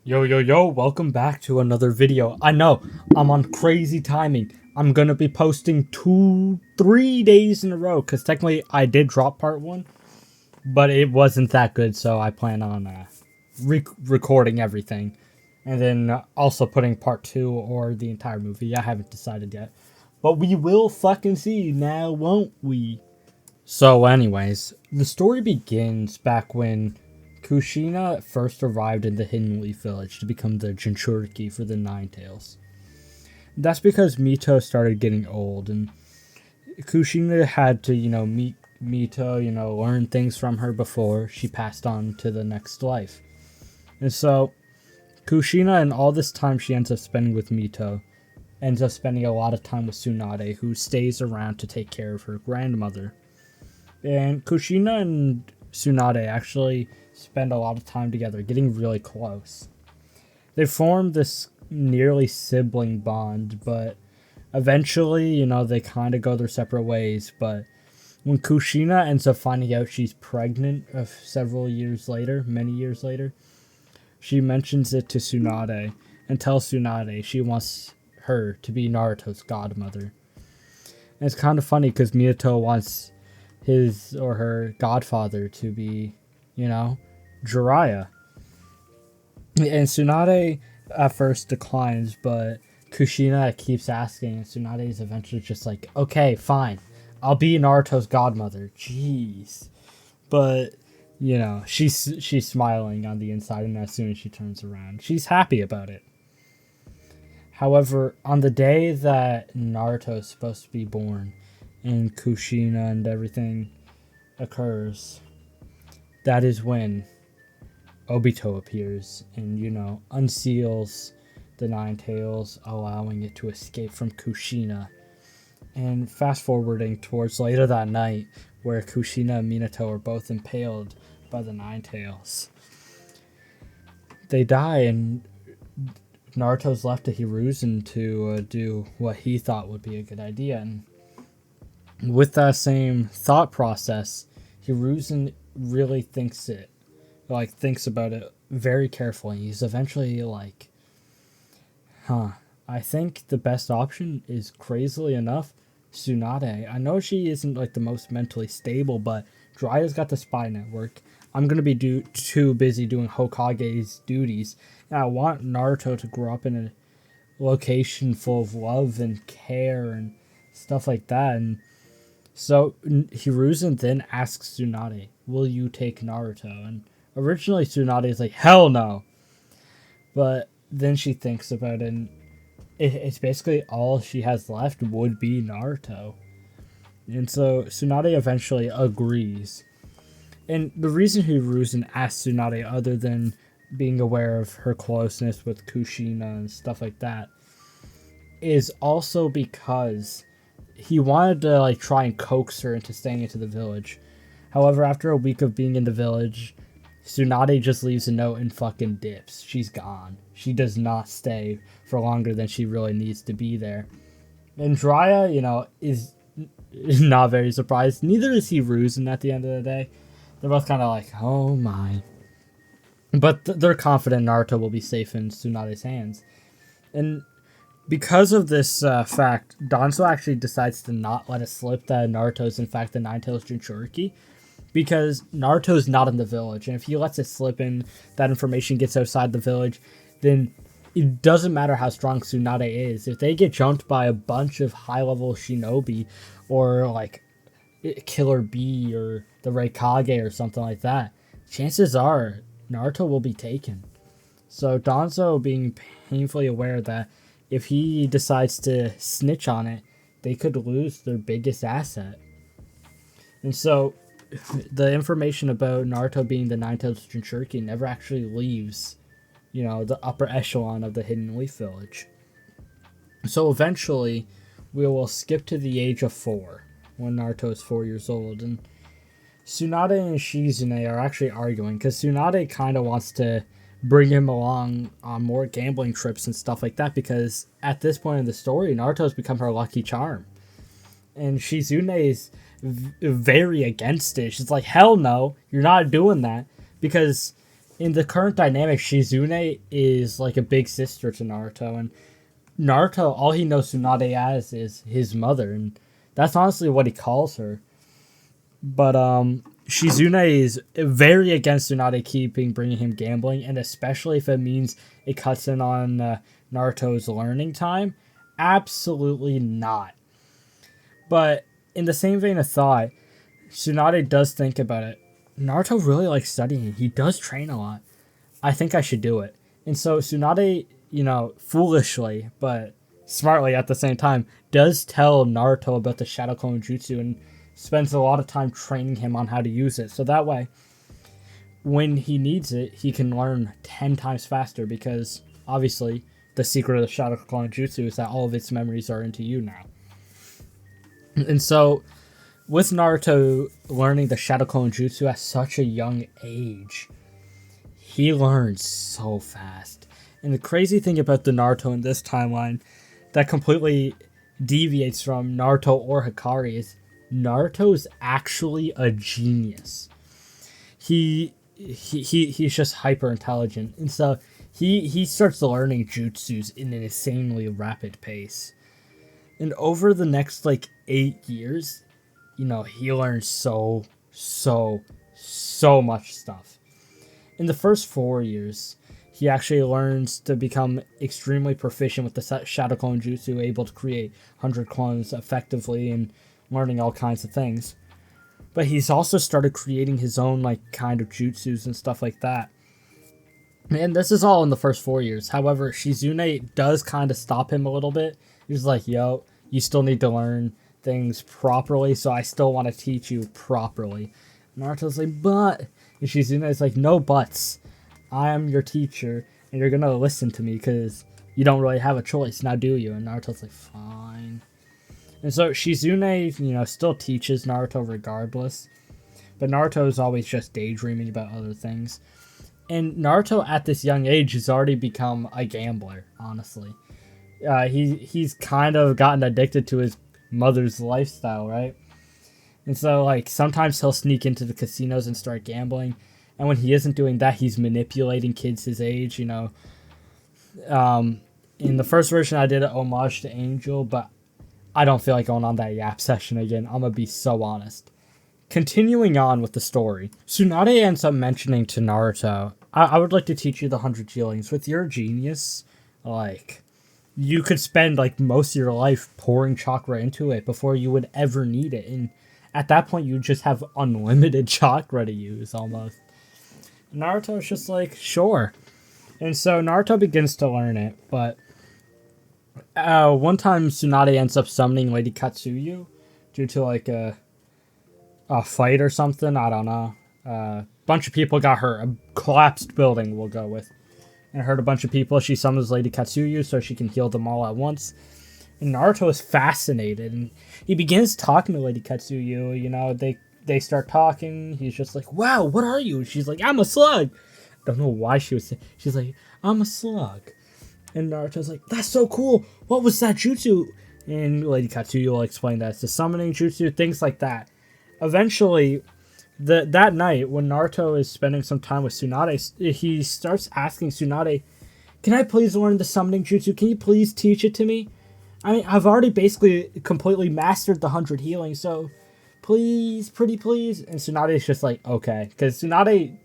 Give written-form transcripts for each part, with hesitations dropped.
Yo, welcome back to another video. I know, I'm on crazy timing. I'm gonna be posting 3 days in a row, because technically I did drop part 1, but it wasn't that good, so I plan on recording everything. And then also putting part 2 or the entire movie. I haven't decided yet. But we will fucking see now, won't we? So anyways, the story begins back when Kushina first arrived in the Hidden Leaf Village to become the Jinchuriki for the Ninetales. That's because Mito started getting old, and Kushina had to, meet Mito, learn things from her before she passed on to the next life. And so, Kushina, and all this time she ends up spending with Mito, ends up spending a lot of time with Tsunade, who stays around to take care of her grandmother. And Kushina and Tsunade actually spend a lot of time together, getting really close. They form this nearly sibling bond, but eventually, they kind of go their separate ways. But when Kushina ends up finding out she's pregnant many years later, she mentions it to Tsunade and tells Tsunade she wants her to be Naruto's godmother. And it's kind of funny because Minato wants his or her godfather to be, Jiraiya. And Tsunade at first declines, but Kushina keeps asking, and Tsunade is eventually just like, okay, fine, I'll be Naruto's godmother. Jeez. But, she's smiling on the inside, and as soon as she turns around, she's happy about it. However, on the day that Naruto is supposed to be born, and Kushina and everything occurs, that is when Obito appears and, unseals the Ninetales, allowing it to escape from Kushina. And fast forwarding towards later that night, where Kushina and Minato are both impaled by the Ninetales. They die, and Naruto's left to Hiruzen to do what he thought would be a good idea. And with that same thought process, Hiruzen really thinks about it very carefully. He's eventually like, I think the best option is, crazily enough, Tsunade. I know she isn't the most mentally stable, but Jiraiya's got the spy network. I'm going to be too busy doing Hokage's duties, and I want Naruto to grow up in a location full of love and care and stuff like that. And so Hiruzen then asks Tsunade, will you take Naruto? And originally Tsunade is like, hell no. But then she thinks about it, and it's basically all she has left would be Naruto. And so Tsunade eventually agrees. And the reason Hiruzen asks Tsunade, other than being aware of her closeness with Kushina and stuff like that, is also because he wanted to try and coax her into staying into the village. However, after a week of being in the village, Tsunade just leaves a note and fucking dips. She's gone. She does not stay for longer than she really needs to be there. And Jiraiya, is not very surprised. Neither is Hiruzen at the end of the day. They're both kind of like, oh my. But they're confident Naruto will be safe in Tsunade's hands. And because of this fact, Danzo actually decides to not let it slip that Naruto is in fact the Ninetales Jinchuriki, because Naruto's not in the village, and if he lets it slip and that information gets outside the village, then it doesn't matter how strong Tsunade is. If they get jumped by a bunch of high-level shinobi, or Killer Bee or the Reikage or something like that, chances are Naruto will be taken. So Danzo, being painfully aware that if he decides to snitch on it, they could lose their biggest asset. And so the information about Naruto being the Ninetales Jinchuriki never actually leaves, the upper echelon of the Hidden Leaf Village. So eventually, we will skip to the age of 4, when Naruto is 4 years old, and Tsunade and Shizune are actually arguing, because Tsunade kind of wants to bring him along on more gambling trips and stuff like that, because at this point in the story, Naruto's become her lucky charm. And Shizune is very against it. She's like, hell no, you're not doing that, because in the current dynamic, Shizune is like a big sister to Naruto, and Naruto, all he knows Tsunade as is his mother, and that's honestly what he calls her. But Shizune is very against Tsunade bringing him gambling, and especially if it means it cuts in on Naruto's learning time. Absolutely not. But in the same vein of thought, Tsunade does think about it. Naruto really likes studying. He does train a lot. I think I should do it. And so Tsunade, foolishly, but smartly at the same time, does tell Naruto about the Shadow Clone Jutsu and spends a lot of time training him on how to use it. So that way, when he needs it, he can learn 10 times faster because, obviously, the secret of the Shadow Clone Jutsu is that all of its memories are into you now. And so, with Naruto learning the Shadow Clone Jutsu at such a young age, he learns so fast. And the crazy thing about the Naruto in this timeline that completely deviates from Naruto or Hakari is Naruto is actually a genius. He's just hyper intelligent, and so he starts learning jutsus in an insanely rapid pace. And over the next 8 years, he learns so much stuff. In the first 4 years, he actually learns to become extremely proficient with the Shadow Clone Jutsu, able to create 100 clones effectively and learning all kinds of things. But he's also started creating his own kind of jutsus and stuff like that. And this is all in the first 4 years. However, Shizune does kind of stop him a little bit. He's like, yo, you still need to learn things properly, so I still want to teach you properly. Naruto's like, but... And Shizune's like, no buts. I am your teacher, and you're gonna listen to me, because you don't really have a choice, now do you? And Naruto's like, fine. And so Shizune, still teaches Naruto regardless. But Naruto is always just daydreaming about other things. And Naruto at this young age has already become a gambler, honestly. He's kind of gotten addicted to his mother's lifestyle, right? And so, sometimes he'll sneak into the casinos and start gambling. And when he isn't doing that, he's manipulating kids his age, In the first version, I did an homage to Angel, but I don't feel like going on that yap session again. I'm gonna be so honest. Continuing on with the story, Tsunade ends up mentioning to Naruto, I would like to teach you the 100 healings. With your genius, you could spend, most of your life pouring chakra into it before you would ever need it. And at that point, you just have unlimited chakra to use, almost. Naruto's just like, sure. And so Naruto begins to learn it, but one time Tsunade ends up summoning Lady Katsuyu due to a fight or something. I don't know. A bunch of people got hurt. A collapsed building, we'll go with. And hurt a bunch of people. She summons Lady Katsuyu so she can heal them all at once. And Naruto is fascinated, and he begins talking to Lady Katsuyu. They start talking. He's just like, wow, what are you? She's like, I'm a slug. Don't know why she's like, I'm a slug. And Naruto's like, that's so cool. What was that jutsu? And Lady Katsuyu will explain that it's the summoning jutsu, things like that. Eventually, that night, when Naruto is spending some time with Tsunade, he starts asking Tsunade, can I please learn the summoning jutsu? Can you please teach it to me? I mean, I've already basically completely mastered the 100 healing, so please, pretty please. And Tsunade's just like, okay. Because Tsunade,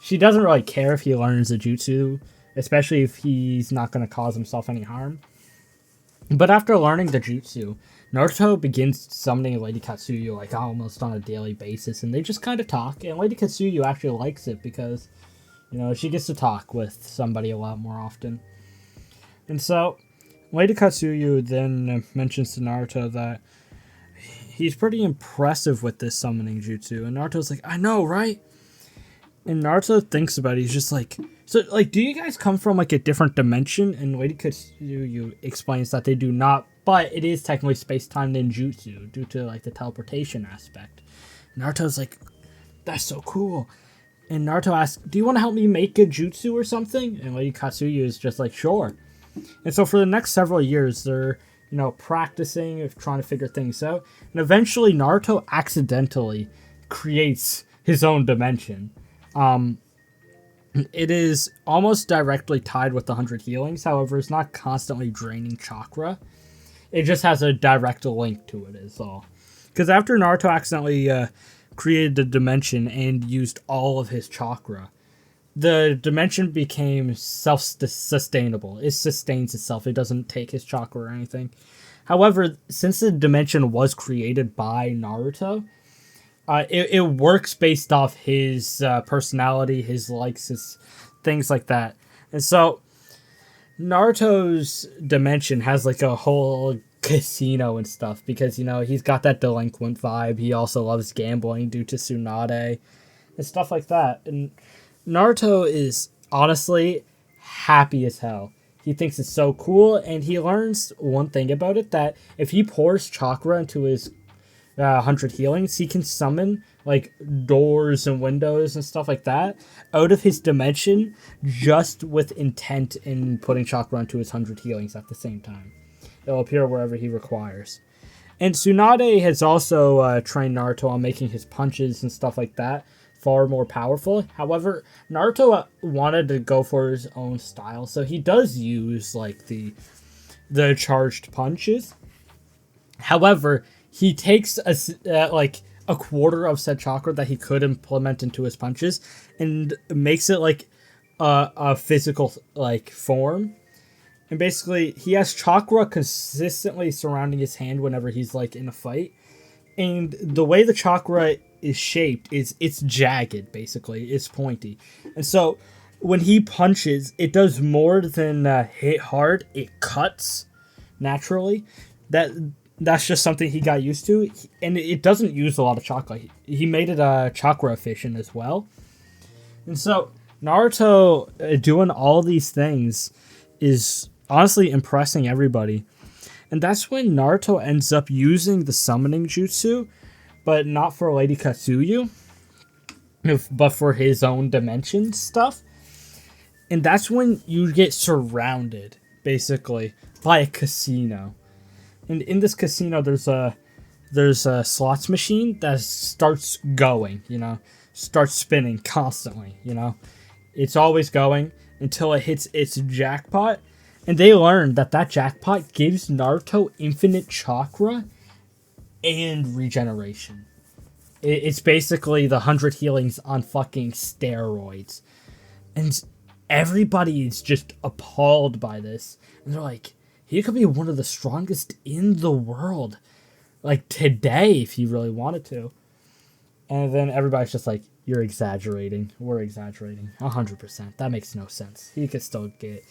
she doesn't really care if he learns the jutsu, especially if he's not going to cause himself any harm. But after learning the jutsu, Naruto begins summoning Lady Katsuyu almost on a daily basis, and they just kind of talk. And Lady Katsuyu actually likes it because, she gets to talk with somebody a lot more often. And so Lady Katsuyu then mentions to Naruto that he's pretty impressive with this summoning jutsu. And Naruto's like, I know, right? And Naruto thinks about it. He's just like, so, do you guys come from, a different dimension? And Lady Katsuyu explains that they do not, but it is technically space-time ninjutsu due to, the teleportation aspect. Naruto's like, that's so cool. And Naruto asks, do you want to help me make a jutsu or something? And Lady Katsuyu is just like, sure. And so for the next several years, they're, practicing, trying to figure things out. And eventually, Naruto accidentally creates his own dimension. It is almost directly tied with the 100 healings. However, it's not constantly draining chakra. It just has a direct link to it is all. Because after Naruto accidentally created the dimension and used all of his chakra, the dimension became self-sustainable. It sustains itself. It doesn't take his chakra or anything. However, since the dimension was created by Naruto, it works based off his personality, his likes, his things like that. And so Naruto's dimension has like a whole casino and stuff because, you know, he's got that delinquent vibe. He also loves gambling due to Tsunade and stuff like that. And Naruto is honestly happy as hell. He thinks it's so cool, and he learns one thing about it, that if he pours chakra into his 100 healings, he can summon like doors and windows and stuff like that out of his dimension just with intent in putting chakra into his 100 healings at the same time. It'll appear wherever he requires. And Tsunade has also trained Naruto on making his punches and stuff like that far more powerful. However, Naruto wanted to go for his own style, so he does use like the charged punches. However, he takes a quarter of said chakra that he could implement into his punches and makes it like a physical like form. And basically, he has chakra consistently surrounding his hand whenever he's like in a fight. And the way the chakra is shaped is it's jagged, basically. It's pointy. And so when he punches, it does more than hit hard. It cuts naturally. That's just something he got used to. And it doesn't use a lot of chakra. He made it chakra efficient as well. And so Naruto doing all these things is honestly impressing everybody. And that's when Naruto ends up using the summoning jutsu, but not for Lady Katsuyu, but for his own dimension stuff. And that's when you get surrounded, basically, by a casino. And in this casino, there's a slots machine that starts going, starts spinning constantly, It's always going until it hits its jackpot. And they learned that jackpot gives Naruto infinite chakra and regeneration. It's basically the 100 healings on fucking steroids. And everybody is just appalled by this. And they're like, he could be one of the strongest in the world. Like today, if he really wanted to. And then everybody's just like, you're exaggerating. We're exaggerating. 100%. That makes no sense. He could still get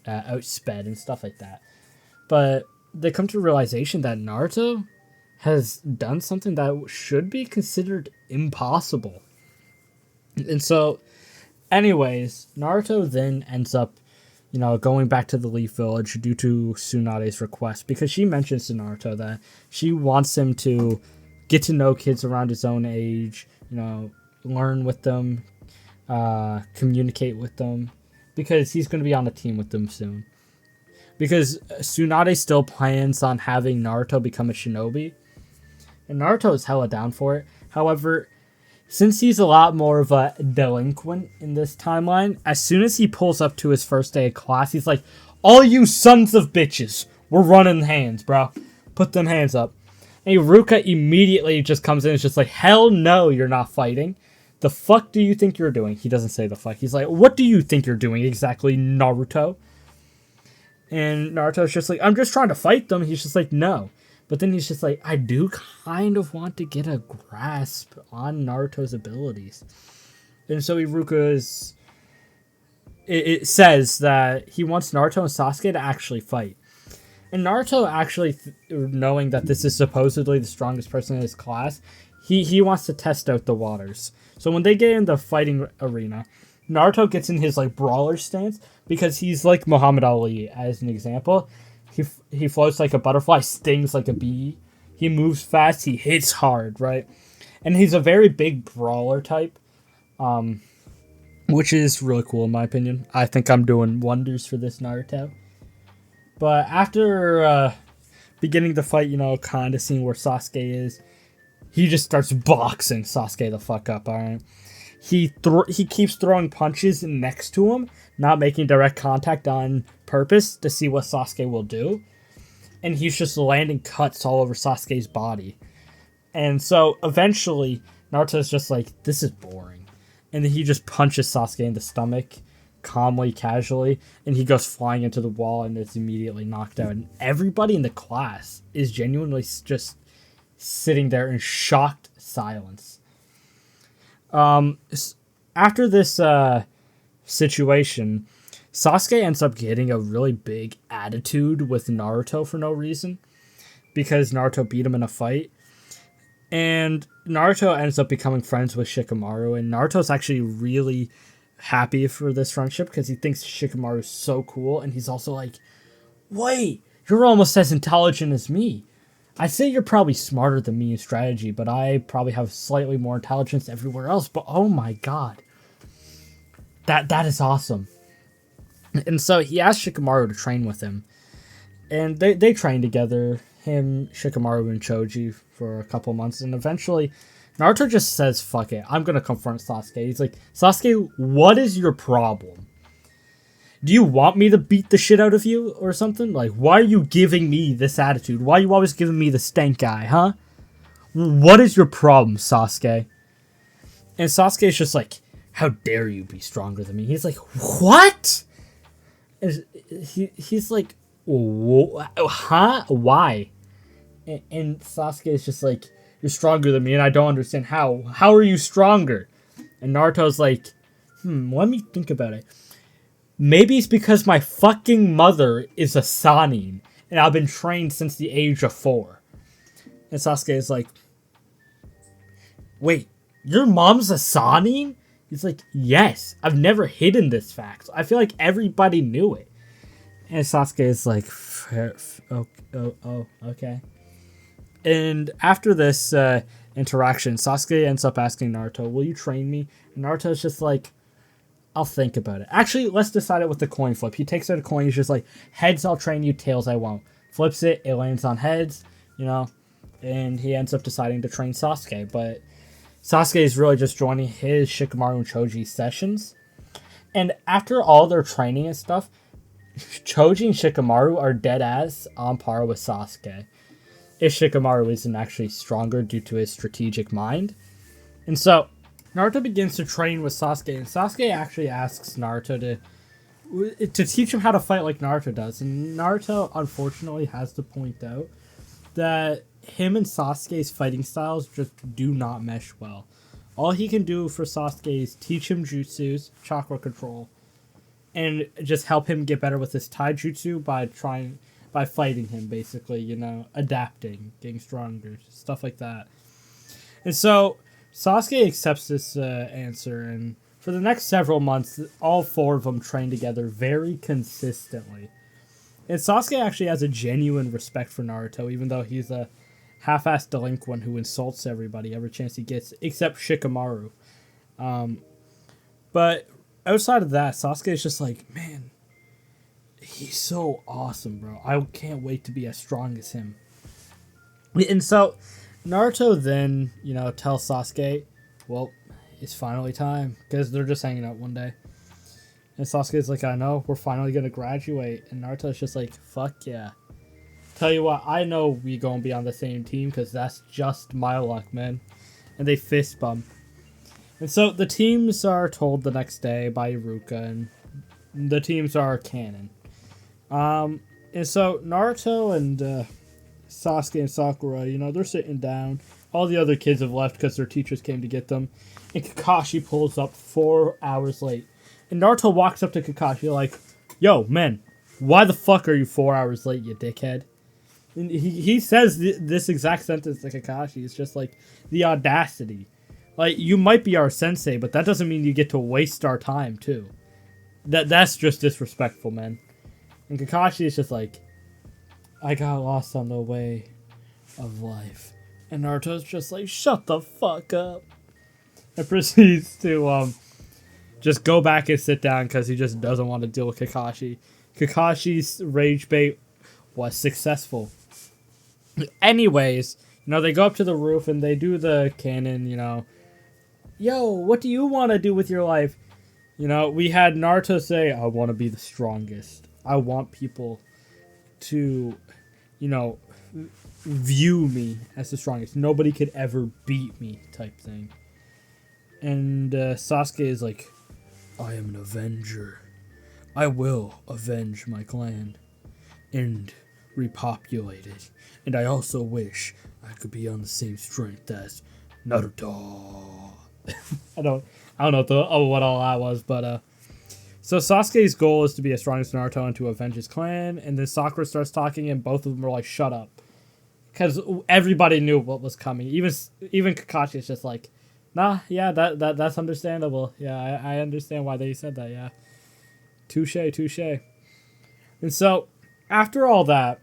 outsped and stuff like that. But they come to a realization that Naruto has done something that should be considered impossible. And so, anyways, Naruto then ends up, going back to the Leaf Village due to Tsunade's request, because she mentions to Naruto that she wants him to get to know kids around his own age, learn with them, communicate with them, because he's going to be on a team with them soon. Because Tsunade still plans on having Naruto become a shinobi, and Naruto is hella down for it. However, since he's a lot more of a delinquent in this timeline, as soon as he pulls up to his first day of class, he's like, all you sons of bitches, we're running hands, bro. Put them hands up. And Iruka immediately just comes in and is just like, hell no, you're not fighting. The fuck do you think you're doing? He doesn't say the fuck. He's like, what do you think you're doing exactly, Naruto? And Naruto's just like, I'm just trying to fight them. He's just like, no. But then he's just like, I do kind of want to get a grasp on Naruto's abilities. And so Iruka it says that he wants Naruto and Sasuke to actually fight. And Naruto actually, knowing that this is supposedly the strongest person in his class, he wants to test out the waters. So when they get in the fighting arena, Naruto gets in his like brawler stance because he's like Muhammad Ali, as an example. He floats like a butterfly, stings like a bee. He moves fast, he hits hard, right? And he's a very big brawler type, which is really cool in my opinion. I think I'm doing wonders for this Naruto. But after beginning the fight, kind of seeing where Sasuke is, he just starts boxing Sasuke the fuck up, alright? he keeps throwing punches next to him, not making direct contact on purpose to see what Sasuke will do. And he's just landing cuts all over Sasuke's body. And so eventually Naruto's just like, this is boring. And then he just punches Sasuke in the stomach calmly, casually, and he goes flying into the wall and is immediately knocked out. And everybody in the class is genuinely just sitting there in shocked silence. After this situation, Sasuke ends up getting a really big attitude with Naruto for no reason, because Naruto beat him in a fight. And Naruto ends up becoming friends with Shikamaru, and Naruto's actually really happy for this friendship because he thinks Shikamaru is so cool, and he's also like, wait, you're almost as intelligent as me. I say you're probably smarter than me in strategy, but I probably have slightly more intelligence everywhere else, but oh my god. That is awesome. And so he asked Shikamaru to train with him, and they train together, him, Shikamaru, and Choji, for a couple months, and eventually Naruto just says, fuck it, I'm gonna confront Sasuke. He's like, Sasuke, what is your problem? Do you want me to beat the shit out of you or something? Like, why are you giving me this attitude? Why are you always giving me the stank eye, huh? What is your problem, Sasuke? And Sasuke's just like, how dare you be stronger than me? He's like, what? And he's like, huh? Why? And Sasuke is just like, you're stronger than me, and I don't understand how. How are you stronger? And Naruto's like, let me think about it. Maybe it's because my fucking mother is a Sannin, and I've been trained since the age of 4. And Sasuke is like, wait, your mom's a Sannin? He's like, yes, I've never hidden this fact. I feel like everybody knew it. And Sasuke is like, okay. And after this interaction, Sasuke ends up asking Naruto, will you train me? And Naruto's just like, I'll think about it. Actually, let's decide it with the coin flip. He takes out a coin, he's just like, heads I'll train you, tails I won't. Flips it, it lands on heads, and he ends up deciding to train Sasuke. But Sasuke is really just joining his Shikamaru and Choji sessions. And after all their training and stuff, Choji and Shikamaru are dead ass on par with Sasuke. If Shikamaru isn't actually stronger due to his strategic mind. And so, Naruto begins to train with Sasuke, and Sasuke actually asks Naruto to teach him how to fight like Naruto does. And Naruto, unfortunately, has to point out that him and Sasuke's fighting styles just do not mesh well. All he can do for Sasuke is teach him jutsus, chakra control, and just help him get better with his taijutsu by fighting him, basically, adapting, getting stronger, stuff like that. And so Sasuke accepts this answer, and for the next several months, all 4 of them train together very consistently. And Sasuke actually has a genuine respect for Naruto, even though he's a half-assed delinquent who insults everybody every chance he gets, except Shikamaru. But outside of that, Sasuke is just like, man, he's so awesome, bro. I can't wait to be as strong as him. And so Naruto then, tells Sasuke, well, it's finally time, because they're just hanging out one day. And Sasuke's like, I know, we're finally going to graduate. And Naruto's just like, fuck yeah. Tell you what, I know we gonna be on the same team, because that's just my luck, man. And they fist bump. And so the teams are told the next day by Iruka, and the teams are canon. And so Naruto and Sasuke and Sakura, they're sitting down. All the other kids have left because their teachers came to get them. And Kakashi pulls up 4 hours late. And Naruto walks up to Kakashi like, yo, man, why the fuck are you 4 hours late, you dickhead? And he says this exact sentence to Kakashi. It's just like, the audacity. Like, you might be our sensei, but that doesn't mean you get to waste our time, too. That's just disrespectful, man. And Kakashi is just like, I got lost on the way of life. And Naruto's just like, shut the fuck up. And proceeds to just go back and sit down because he just doesn't want to deal with Kakashi. Kakashi's rage bait was successful. Anyways, they go up to the roof and they do the canon, yo, what do you want to do with your life? You know, we had Naruto say, I want to be the strongest. I want people to, you know, view me as the strongest. Nobody could ever beat me type thing. And Sasuke is like, I am an avenger. I will avenge my clan and repopulate it. And I also wish I could be on the same strength as Naruto. I don't know what all that was, but so Sasuke's goal is to be as strong as Naruto and to avenge his clan. And then Sakura starts talking, and both of them are like, "Shut up," because everybody knew what was coming. Even Kakashi is just like, "Nah, yeah, that's understandable. Yeah, I understand why they said that. Yeah, touche." And so after all that,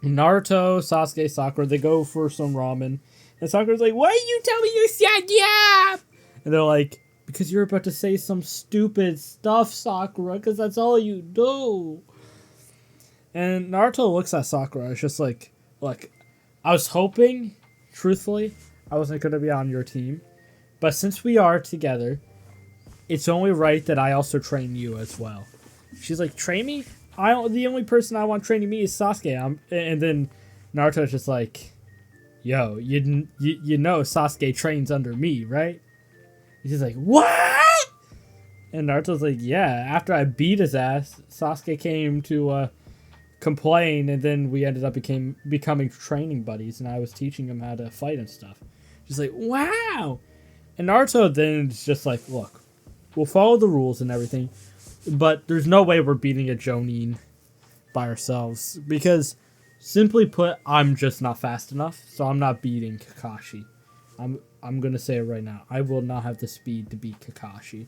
Naruto, Sasuke, Sakura, they go for some ramen. And Sakura's like, why did you tell me you said yeah? And they're like, because you're about to say some stupid stuff, Sakura, because that's all you do. And Naruto looks at Sakura. It's just like, look, I was hoping, truthfully, I wasn't going to be on your team. But since we are together, it's only right that I also train you as well. She's like, train me? The only person I want training me is Sasuke. And then Naruto's just like, yo, you know Sasuke trains under me, right? He's like, what? And Naruto's like, yeah, after I beat his ass, Sasuke came to complain, and then we ended up becoming training buddies, and I was teaching him how to fight and stuff. She's like, wow. And Naruto then is just like, look, we'll follow the rules and everything, but there's no way we're beating a Jonin by ourselves, because simply put, I'm just not fast enough, so I'm not beating Kakashi. I'm gonna say it right now. I will not have the speed to beat Kakashi.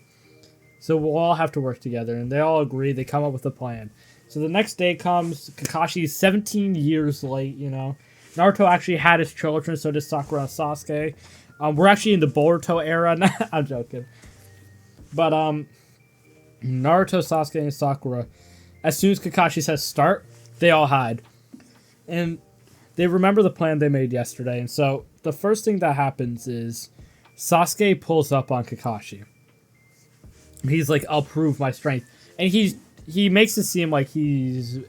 So we'll all have to work together, and they all agree. They come up with a plan. So the next day comes, Kakashi's 17 years late, you know. Naruto actually had his children, so did Sakura and Sasuke. We're actually in the Boruto era. I'm joking. But Naruto, Sasuke, and Sakura, as soon as Kakashi says start, they all hide. And they remember the plan they made yesterday. And so the first thing that happens is Sasuke pulls up on Kakashi. He's like, I'll prove my strength. And he makes it seem like he's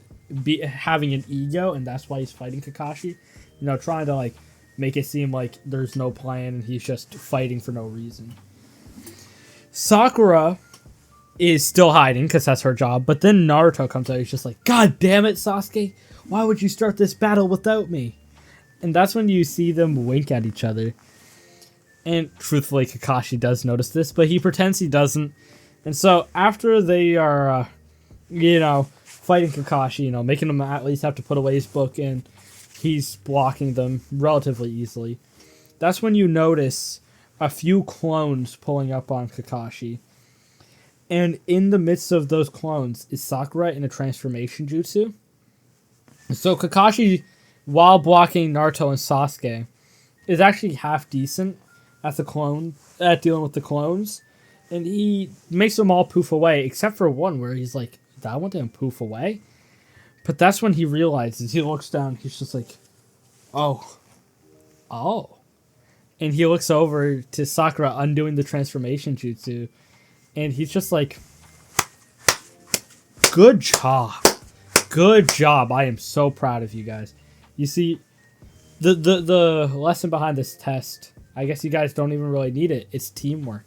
having an ego, and that's why he's fighting Kakashi. You know, trying to like make it seem like there's no plan and he's just fighting for no reason. Sakura is still hiding because that's her job. But then Naruto comes out. He's just like, God damn it, Sasuke. Why would you start this battle without me? And that's when you see them wink at each other. And truthfully, Kakashi does notice this, but he pretends he doesn't. And so after they are, fighting Kakashi, making him at least have to put away his book, and he's blocking them relatively easily. That's when you notice a few clones pulling up on Kakashi. And in the midst of those clones is Sakura in a transformation jutsu. So Kakashi, while blocking Naruto and Sasuke, is actually half decent at dealing with the clones. And he makes them all poof away, except for one where he's like, that one didn't poof away. But that's when he realizes, he looks down, he's just like, oh. And he looks over to Sakura undoing the transformation jutsu, and he's just like, good job. Good job. I am so proud of you guys. You see, the lesson behind this test, I guess you guys don't even really need it. It's teamwork.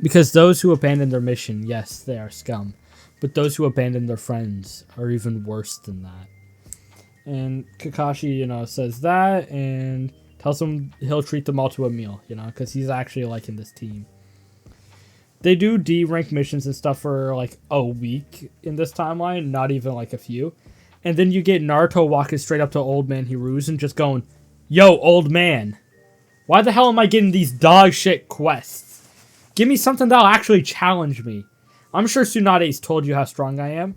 Because those who abandon their mission, yes, they are scum. But those who abandon their friends are even worse than that. And Kakashi, says that and tells them he'll treat them all to a meal, because he's actually liking this team. They do D-rank missions and stuff for like a week in this timeline, not even like a few. And then you get Naruto walking straight up to Old Man Hiruzen just going, yo, old man, why the hell am I getting these dog shit quests? Give me something that'll actually challenge me. I'm sure Tsunade's told you how strong I am.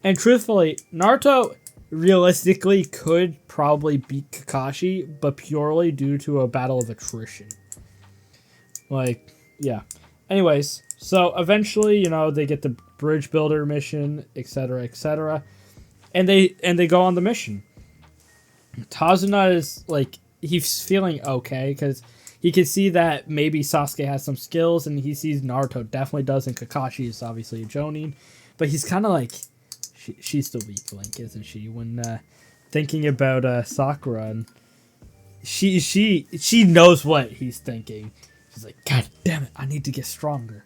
And truthfully, Naruto realistically could probably beat Kakashi, but purely due to a battle of attrition. Like, yeah. Anyways, so eventually, they get the bridge builder mission, etc., etc. And they go on the mission. Tazuna is, like, he's feeling okay, because he can see that maybe Sasuke has some skills, and he sees Naruto definitely does, and Kakashi is obviously a Jonin. But he's kind of like, she's the weak link, isn't she? When thinking about Sakura, and she knows what he's thinking. She's like, God damn it, I need to get stronger.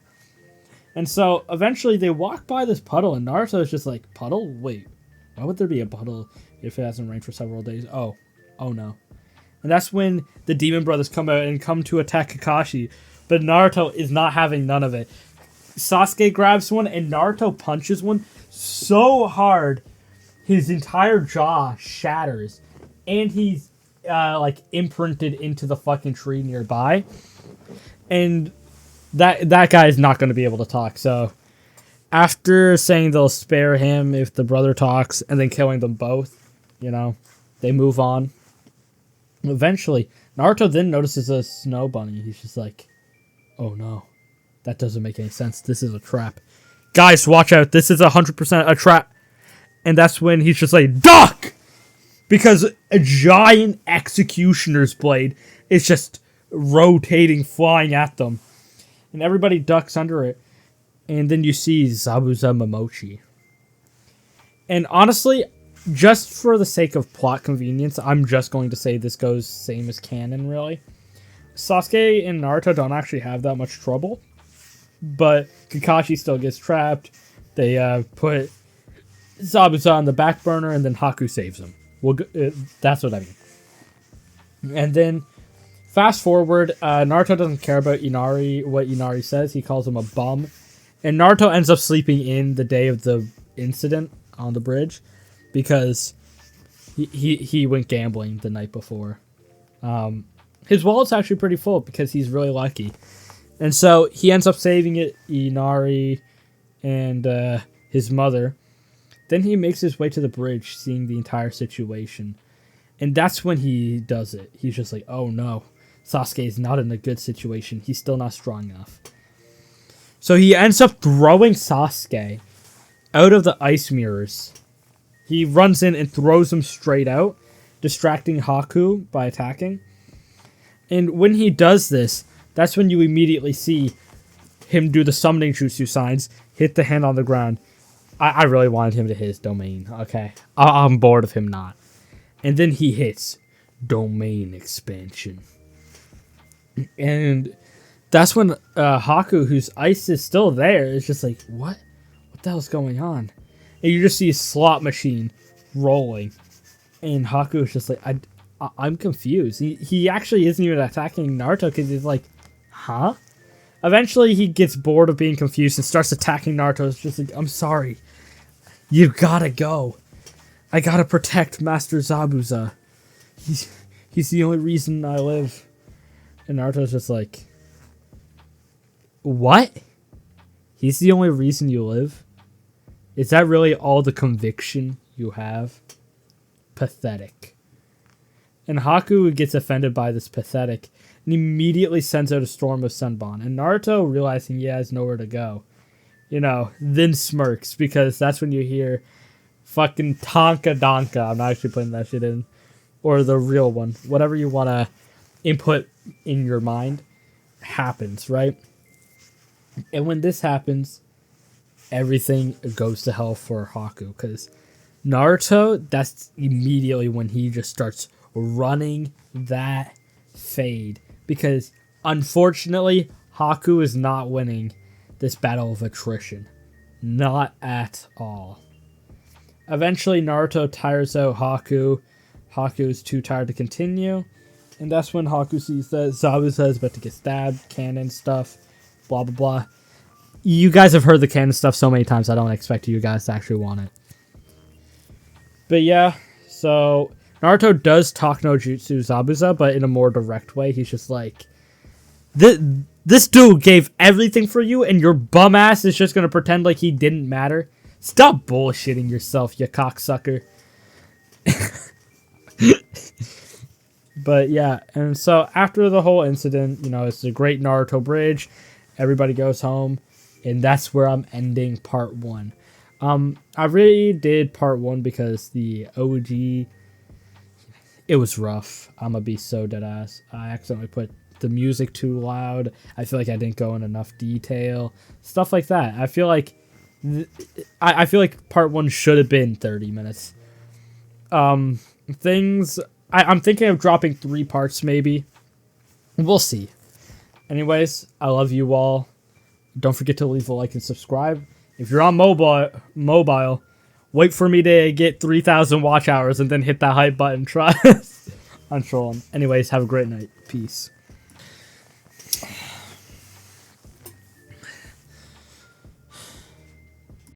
And so eventually they walk by this puddle, and Naruto is just like, puddle? Wait, why would there be a puddle if it hasn't rained for several days? Oh no. And that's when the Demon Brothers come out and come to attack Kakashi. But Naruto is not having none of it. Sasuke grabs one and Naruto punches one so hard his entire jaw shatters. And he's like imprinted into the fucking tree nearby. And that guy is not going to be able to talk. So after saying they'll spare him if the brother talks and then killing them both, they move on. Eventually, Naruto then notices a snow bunny. He's just like, oh no, that doesn't make any sense. This is a trap. Guys, watch out. This is 100% a trap. And that's when he's just like, duck! Because a giant executioner's blade is just rotating, flying at them. And everybody ducks under it. And then you see Zabuza Momochi. And honestly, just for the sake of plot convenience, I'm just going to say this goes same as canon, really. Sasuke and Naruto don't actually have that much trouble. But Kakashi still gets trapped. They put Zabuza on the back burner, and then Haku saves him. That's what I mean. And then, fast forward, Naruto doesn't care about what Inari says. He calls him a bum. And Naruto ends up sleeping in the day of the incident on the bridge. Because he went gambling the night before. His wallet's actually pretty full because he's really lucky. And so he ends up saving it, Inari and his mother. Then he makes his way to the bridge, seeing the entire situation. And that's when he does it. He's just like, oh no, Sasuke is not in a good situation. He's still not strong enough. So he ends up throwing Sasuke out of the ice mirrors. He runs in and throws him straight out, distracting Haku by attacking. And when he does this, that's when you immediately see him do the summoning jutsu signs, hit the hand on the ground. I really wanted him to hit his domain, okay? I'm bored of him not. And then he hits domain expansion. And that's when Haku, whose ice is still there, is just like, what? What the hell's going on? And you just see a slot machine rolling. And Haku is just like, I'm confused. He actually isn't even attacking Naruto because he's like, huh? Eventually he gets bored of being confused and starts attacking Naruto. It's just like, I'm sorry. You gotta go. I gotta protect Master Zabuza. He's the only reason I live. And Naruto's just like, what? He's the only reason you live? Is that really all the conviction you have? Pathetic. And Haku gets offended by this pathetic and immediately sends out a storm of Senbon. And Naruto, realizing he has nowhere to go, then smirks because that's when you hear fucking Tonka Donka. I'm not actually putting that shit in. Or the real one. Whatever you want to input in your mind happens, right? And when this happens, everything goes to hell for Haku, because Naruto, that's immediately when he just starts running that fade, because unfortunately Haku is not winning this battle of attrition, not at all. Eventually Naruto tires out Haku. Haku is too tired to continue, and that's when Haku sees that Zabuza is about to get stabbed, canon stuff, blah blah blah. You guys have heard the canon stuff so many times, I don't expect you guys to actually want it. But yeah, so Naruto does talk no jutsu Zabuza, but in a more direct way. He's just like, this dude gave everything for you, and your bum ass is just going to pretend like he didn't matter. Stop bullshitting yourself, you cocksucker. But yeah, and so after the whole incident, it's a great Naruto bridge. Everybody goes home. And that's where I'm ending part 1. I really did part 1 because the OG, it was rough. I'm gonna be so dead ass. I accidentally put the music too loud. I feel like I didn't go in enough detail. Stuff like that. I feel like I feel like part 1 should have been 30 minutes. Things I'm thinking of dropping 3 parts maybe. We'll see. Anyways, I love you all. Don't forget to leave a like and subscribe. If you're on mobile, wait for me to get 3,000 watch hours and then hit that hype button. Try. I'm trolling. Anyways, have a great night. Peace.